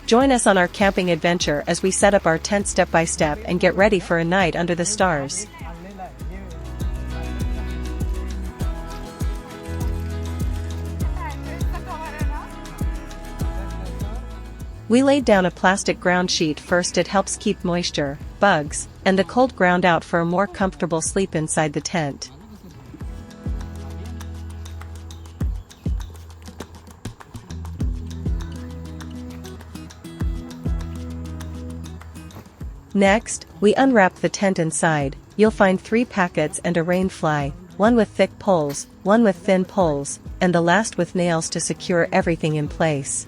Join us on our camping adventure as we set up our tent step by step and get ready for a night under the stars. We laid down a plastic ground sheet first. It helps keep moisture, bugs, and the cold ground out for a more comfortable sleep inside the tent. Next, we unwrap the tent inside. You'll find 3 packets and a rainfly, one with thick poles, one with thin poles, and the last with nails to secure everything in place.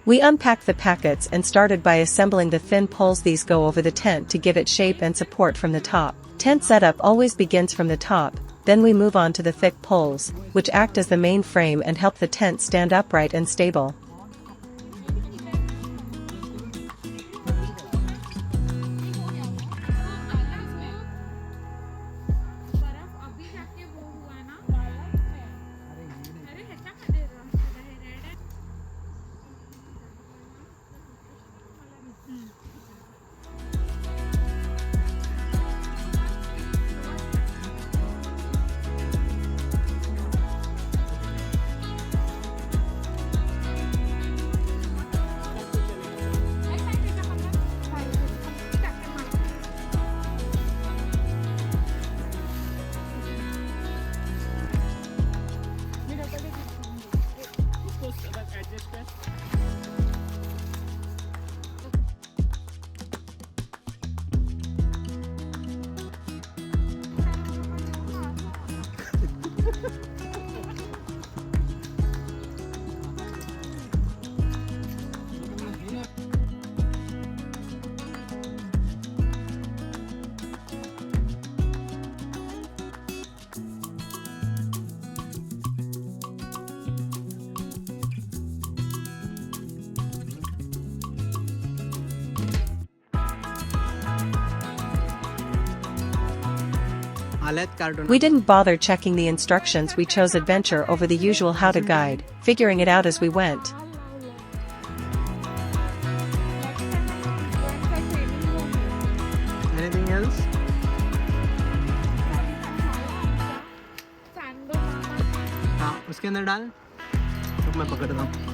We unpacked the packets and started by assembling the thin poles. These go over the tent to give it shape and support from the top. Tent setup always begins from the top, then we move on to the thick poles, which act as the main frame and help the tent stand upright and stable. We didn't bother checking the instructions. We chose adventure over the usual how-to guide, figuring it out as we went. Anything else? हाँ, उसके अंदर डाल। तो मैं पकड़ता हूँ।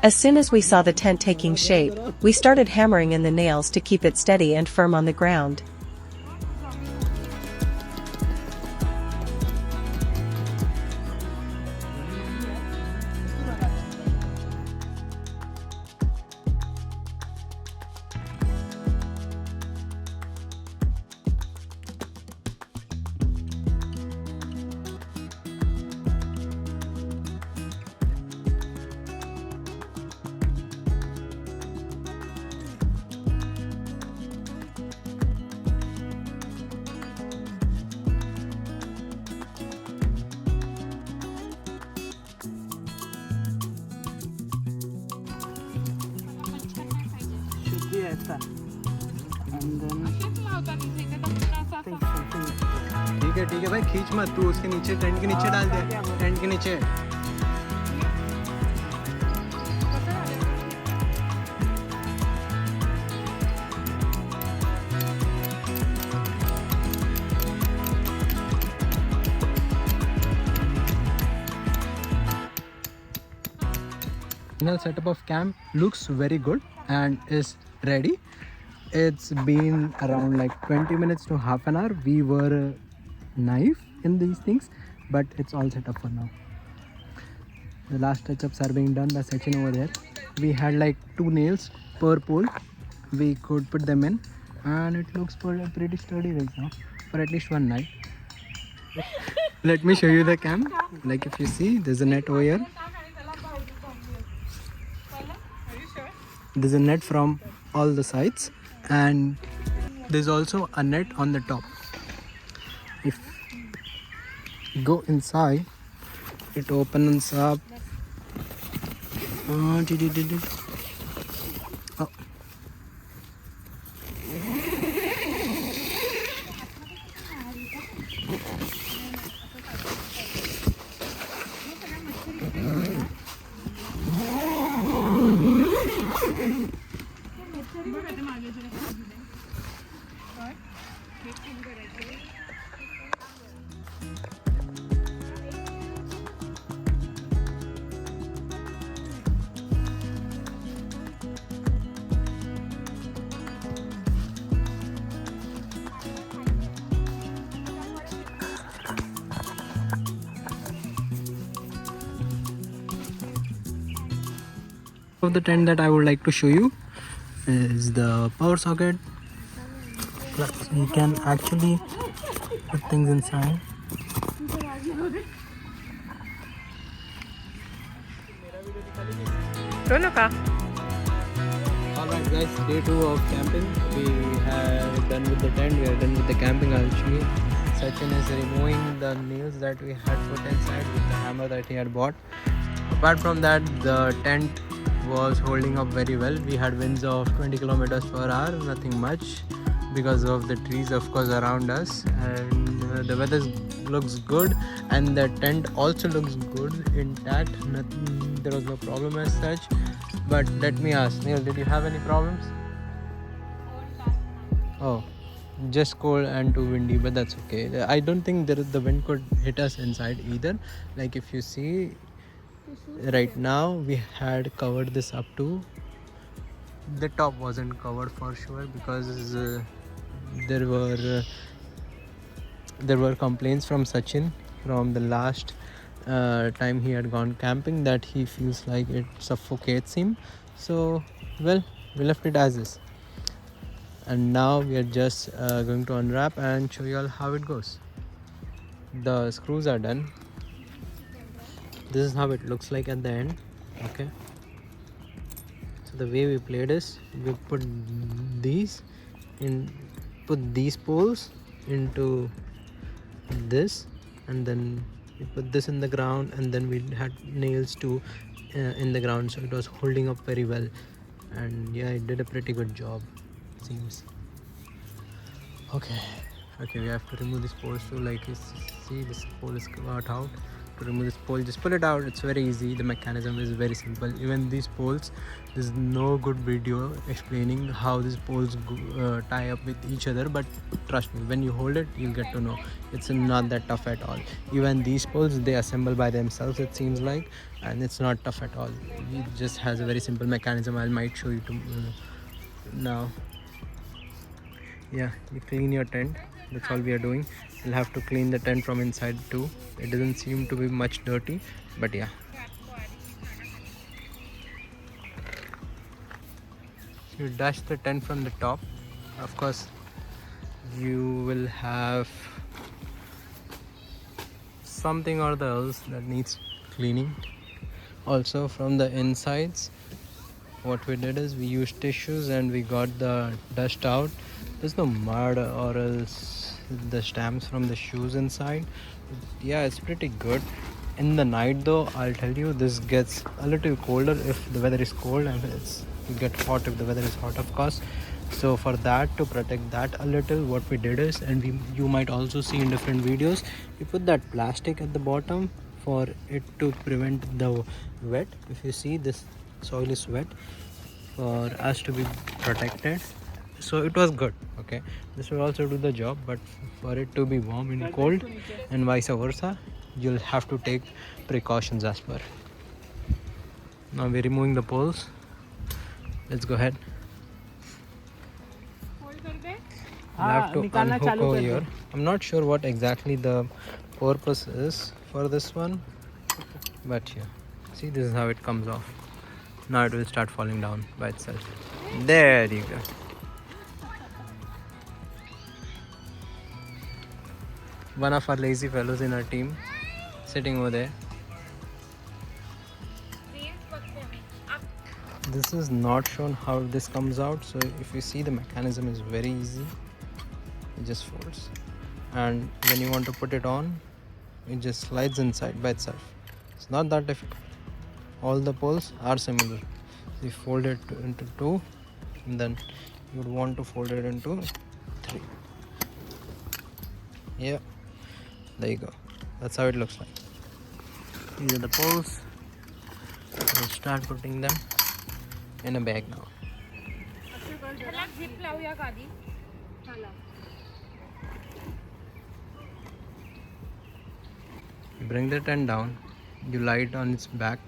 As soon as we saw the tent taking shape, we started hammering in the nails to keep it steady and firm on the ground. ठीक है भाई, खींच मत तू, उसके नीचे टेंट के नीचे डाल दे, टेंट के नीचे। Final setup of camp looks very good and is ready. It's been around like 20 minutes to half an hour. We were naive in these things, but it's all set up for now. The last touch-ups are being done by Sachin over there. We had like 2 nails per pole. We could put them in, and it looks pretty sturdy right now for at least one night. Let me show you the camp. Like if you see, there's a net over here. There's a net from all the sides, and there's also a net on the top. If you go inside, it opens up. Oh. Of the tent that I would like to show you is the power socket. Plus you can actually put things inside. Alright guys, day 2 of camping. We have done with the tent, we are done with the camping. I'll show you. Sachin is removing the nails that we had put inside with the hammer that he had bought. Apart from that, the tent was holding up very well. We had winds of 20 kilometers per hour, nothing much because of the trees of course around us, and the weather looks good and the tent also looks good, intact. Nothing, there was no problem as such. But let me ask, Neil, did you have any problems? Oh, just cold and too windy, but that's okay. I don't think the wind could hit us inside either. Like if you see right now, we had covered this up to the top, wasn't covered for sure because there were complaints from Sachin from the last time he had gone camping that he feels like it suffocates him. So well, we left it as is, and now we are just going to unwrap and show you all how it goes. The screws are done. This is how it looks like at the end. Okay, so the way we played is we put these poles into this, and then we put this in the ground, and then we had nails too in the ground, so it was holding up very well. And yeah, it did a pretty good job, seems. Okay, we have to remove this pole too. Like you see, this pole is cut out. To remove this pole, just pull it out. It's very easy. The mechanism is very simple. Even these poles, there's no good video explaining how these poles tie up with each other, but trust me, when you hold it, you'll get to know it's not that tough at all. Even these poles, they assemble by themselves, it seems like, and it's not tough at all. It just has a very simple mechanism. I might show you now. Yeah, you clean your tent. That's all we are doing. We'll have to clean the tent from inside too. It doesn't seem to be much dirty, but yeah. You dust the tent from the top. Of course, you will have something or the else that needs cleaning. Also from the insides, what we did is we used tissues and we got the dust out. There's no mud or else the stamps from the shoes inside. Yeah, it's pretty good. In the night though, I'll tell you, this gets a little colder if the weather is cold, and it gets hot if the weather is hot, of course. So for that, to protect that a little, what we did is, and you might also see in different videos, we put that plastic at the bottom for it to prevent the wet. If you see, this soil is wet, for us to be protected. So it was good. Okay, this will also do the job, but for it to be warm and cold and vice versa, you'll have to take precautions as per. Now we're removing the poles. Let's go ahead. We'll have to unhook over here. I'm not sure what exactly the purpose is for this one, but yeah, see, this is how it comes off. Now it will start falling down by itself. There you go. One of our lazy fellows in our team sitting over there. This is not shown how this comes out, so if you see, the mechanism is very easy. It just folds, and when you want to put it on, it just slides inside by itself. It's not that difficult. All the poles are similar. You fold it into two, and then you would want to fold it into three. Yeah, there you go. That's how it looks like. These are the poles. We'll start putting them in a bag now. Bring the tent down. You lie it on its back